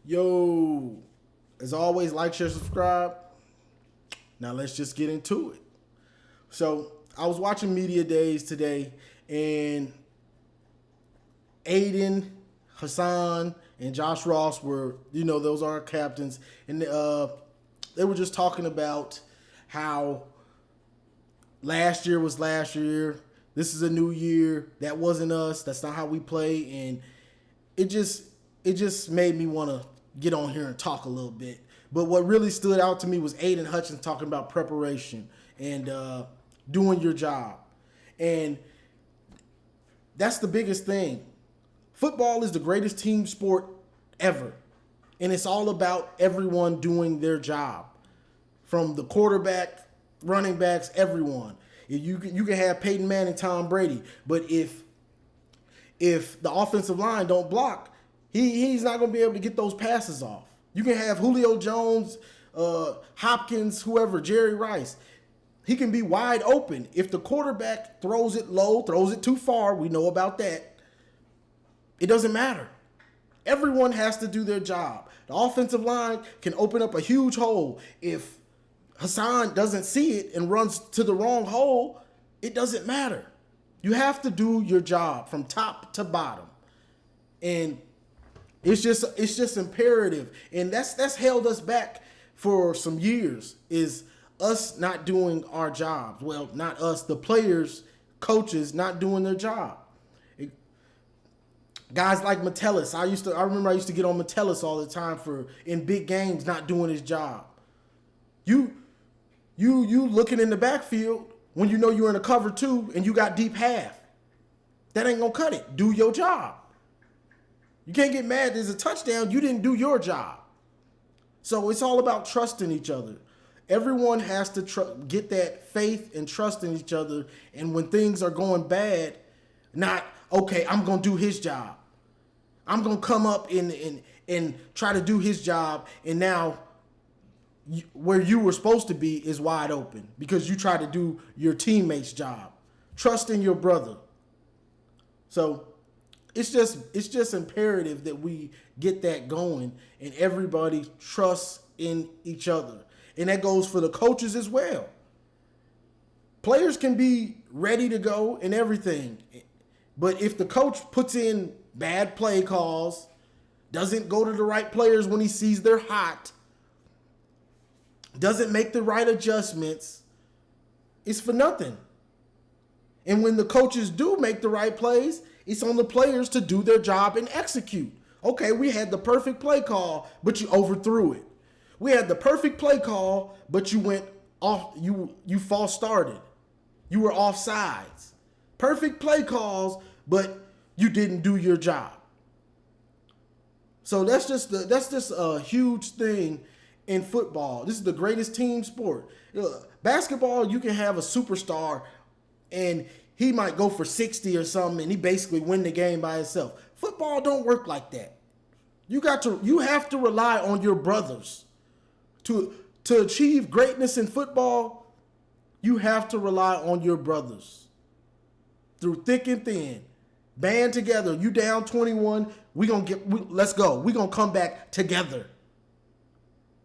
Yo, as always, like, share, subscribe. Now let's just get into it. So I was watching Media Days today, and Aiden, Hassan, and Josh Ross were, those are our captains, and they were just talking about how last year was last year. This is a new year. That wasn't us. That's not how we play, and it just made me want to get on here and talk a little bit. But what really stood out to me was Aiden Hutchins talking about preparation and doing your job. And that's the biggest thing. Football is the greatest team sport ever. And it's all about everyone doing their job. From the quarterback, running backs, everyone. You can have Peyton Manning, Tom Brady, but if the offensive line don't block, he's not going to be able to get those passes off. You can have Julio Jones, Hopkins, whoever, Jerry Rice. He can be wide open. If the quarterback throws it low, throws it too far, we know about that. It doesn't matter. Everyone has to do their job. The offensive line can open up a huge hole. If Hassan doesn't see it and runs to the wrong hole, it doesn't matter. You have to do your job from top to bottom. And it's just imperative. And that's held us back for some years, is us not doing our jobs. Well, not us, the players, coaches not doing their job. Guys like Metellus, I remember I used to get on Metellus all the time for in big games not doing his job. You looking in the backfield when you know you're in a cover two and you got deep half. That ain't gonna cut it. Do your job. You can't get mad there's a touchdown. You didn't do your job. So it's all about trusting each other. Everyone has to get that faith and trust in each other. And when things are going bad, not, okay, I'm going to do his job. I'm going to come up and try to do his job. And now where you were supposed to be is wide open because you try to do your teammate's job. Trust in your brother. So it's just imperative that we get that going and everybody trusts in each other. And that goes for the coaches as well. Players can be ready to go and everything. But if the coach puts in bad play calls, doesn't go to the right players when he sees they're hot, doesn't make the right adjustments, it's for nothing. And when the coaches do make the right plays, it's on the players to do their job and execute. Okay, we had the perfect play call, but you overthrew it. We had the perfect play call, but you went off, you false started. You were off sides. Perfect play calls, but you didn't do your job. So that's just a huge thing in football. This is the greatest team sport. Basketball, you can have a superstar and he might go for 60 or something and he basically win the game by himself. Football don't work like that. You have to rely on your brothers. To achieve greatness in football, you have to rely on your brothers. Through thick and thin. Band together. You down 21, let's go. We're going to come back together.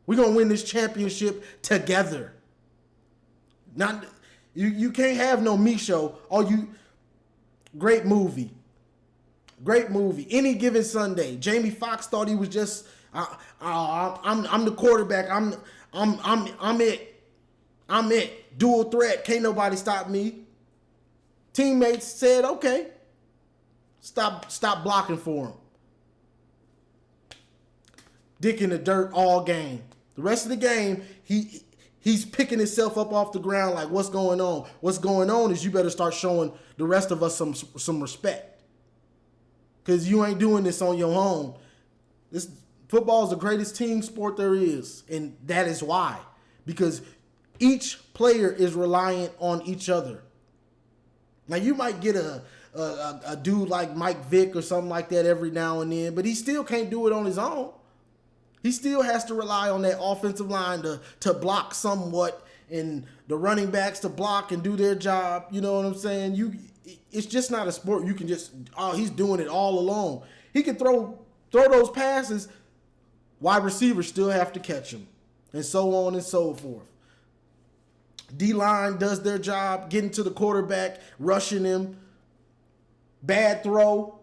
We're going to win this championship together. Not you can't have no me show. Great movie. Great movie. Any Given Sunday. Jamie Foxx thought he was just I'm the quarterback. I'm it. I'm it. Dual threat. Can't nobody stop me. Teammates said, okay, stop blocking for him. Dick in the dirt all game. The rest of the game, he's picking himself up off the ground like, what's going on? What's going on is you better start showing the rest of us some respect. Because you ain't doing this on your own. Football is the greatest team sport there is. And that is why. Because each player is reliant on each other. Now, you might get a dude like Mike Vick or something like that every now and then, but he still can't do it on his own. He still has to rely on that offensive line to block somewhat and the running backs to block and do their job. You know what I'm saying? It's just not a sport you can just, he's doing it all alone. He can throw those passes Wide receivers still have to catch them, and so on and so forth. D-line does their job, getting to the quarterback, rushing him. Bad throw,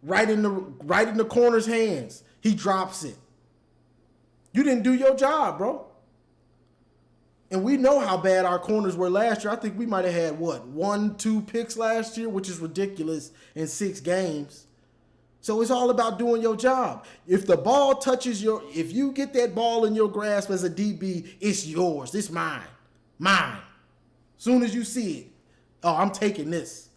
right in the corner's hands. He drops it. You didn't do your job, bro. And we know how bad our corners were last year. I think we might have had, 1-2 picks last year, which is ridiculous in 6 games. So it's all about doing your job. If the ball touches if you get that ball in your grasp as a DB, it's yours. It's mine. Mine. Soon as you see it, oh, I'm taking this.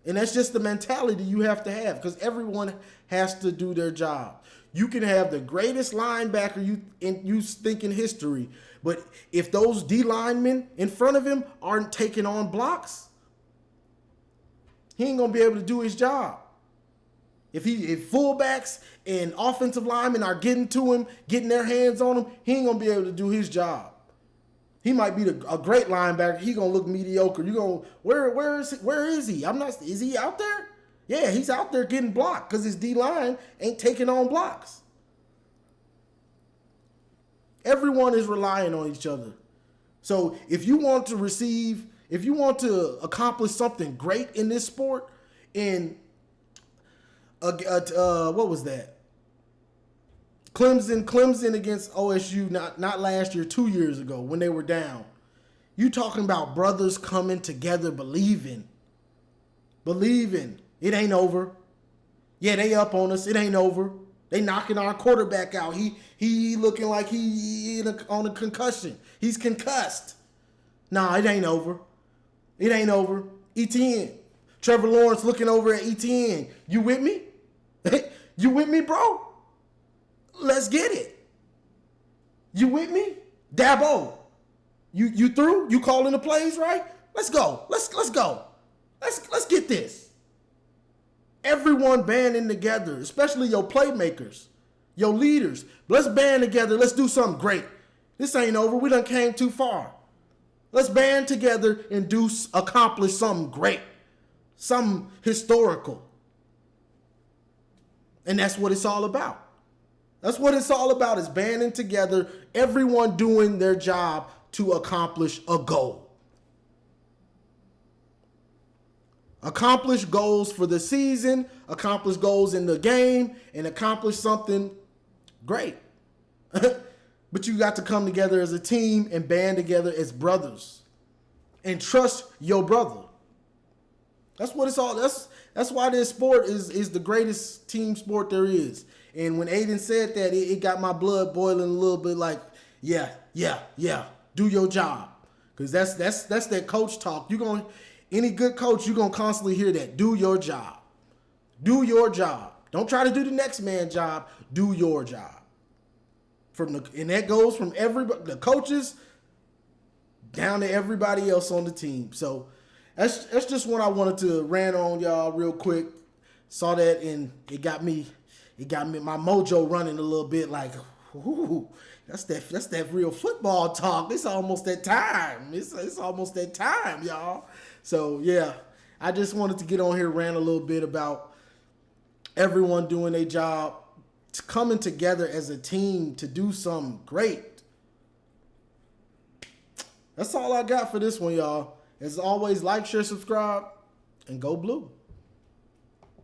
And that's just the mentality you have to have, because everyone has to do their job. You can have the greatest linebacker you think in history, but if those D linemen in front of him aren't taking on blocks, he ain't gonna be able to do his job. If fullbacks and offensive linemen are getting to him, getting their hands on him, he ain't gonna be able to do his job. He might be a great linebacker. He gonna look mediocre. You gonna where is he? Is he out there? Yeah, he's out there getting blocked because his D line ain't taking on blocks. Everyone is relying on each other. So if you want to accomplish something great in this sport, what was that? Clemson against OSU, not last year, 2 years ago when they were down. You talking about brothers coming together, believing. It ain't over. Yeah, they up on us. It ain't over. They knocking our quarterback out. He looking like he on a concussion. He's concussed. Nah, it ain't over. It ain't over. ETN. Trevor Lawrence looking over at ETN. You with me? You with me, bro? Let's get it. You with me? Dabo. You through? You calling the plays, right? Let's go. Let's go. Let's get this. Everyone banding together, especially your playmakers, your leaders. Let's band together. Let's do something great. This ain't over. We done came too far. Let's band together and accomplish something great, something historical. And that's what it's all about. That's what it's all about, is banding together, everyone doing their job to accomplish a goal. Accomplish goals for the season, accomplish goals in the game, and accomplish something great. But you got to come together as a team and band together as brothers. And trust your brother. That's what it's all. That's why this sport is the greatest team sport there is. And when Aiden said that, it got my blood boiling a little bit. Like, yeah. Do your job, because that's that coach talk. Any good coach, you're gonna constantly hear that. Do your job. Do your job. Don't try to do the next man's job. Do your job. And that goes from everybody, the coaches, down to everybody else on the team. So that's just what I wanted to rant on, y'all, real quick. Saw that and it got me my mojo running a little bit, like, ooh, that's that real football talk. It's almost that time. It's almost that time, y'all. So yeah, I just wanted to get on here, rant a little bit about everyone doing their job, coming together as a team to do something great. That's all I got for this one, y'all. As always, like, share, subscribe, and go blue.